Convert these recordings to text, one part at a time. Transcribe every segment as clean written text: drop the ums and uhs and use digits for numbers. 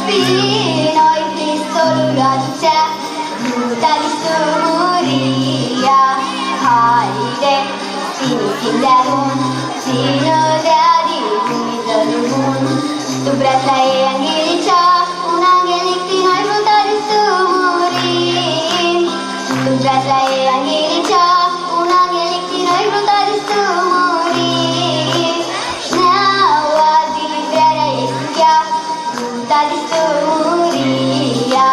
Prin noi Cristolul aducea, Vruta di Stâmâria. Haide, țin de adun, țină de adin, dă-l bun. Tu breasla e anghelicea, un angelic din noi Vruta di Stâmârii. Tu breasla e anghelicea, un angelic din noi Vruta di Stâmârii. Ne-au azi livrarea e suchea, Vruta di Stâmâria.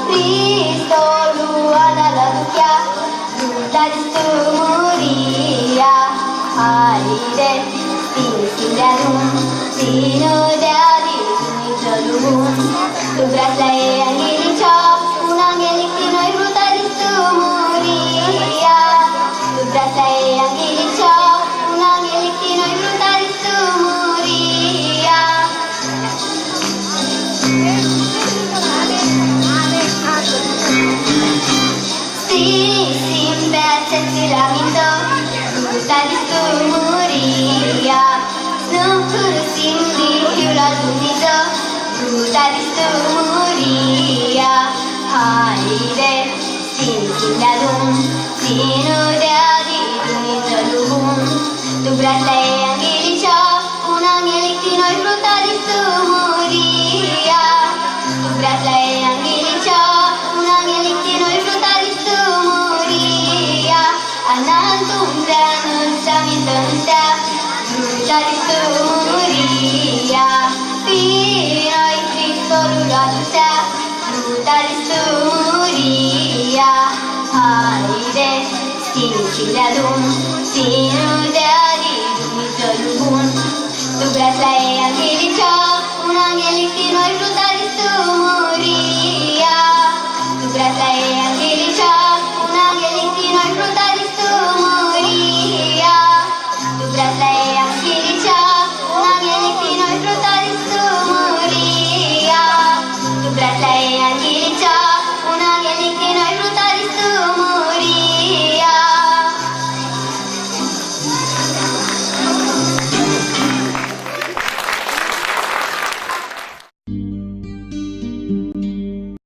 Cristolul Ana la duchea, Vruta di Stâmâria. Haide, țin de adun, țină de adin, dă-l bun. Tu breasla e anghelicea, un angelic din noi Vruta di Stâmâria. Tu breasla e anghelicea, un angelic din noi Vruta di Stâmâria. Sim, pe atenție la mintă, Vruta di Stâmâria. Sfântul Simțiul al Dumnezeu, Vruta di Stâmâria. Haide, țin de adun, țină de adin, dă-l bun. Tu breasla e anghelicea, un angelic din noi Vruta di Stâmâria. Tu breasla e anghelicea, un angelic din noi Vruta di Stâmâria. Anantum prea înălțămintă în stea, Vruta di Stâmâria. Prin noi Cristolul aducea, Vruta di Stâmâria. Haide, țin de adun, țină de adin, dă-l bun. Tu breasla e anghelicea, un angelic din noi Vruta di Stâmâria.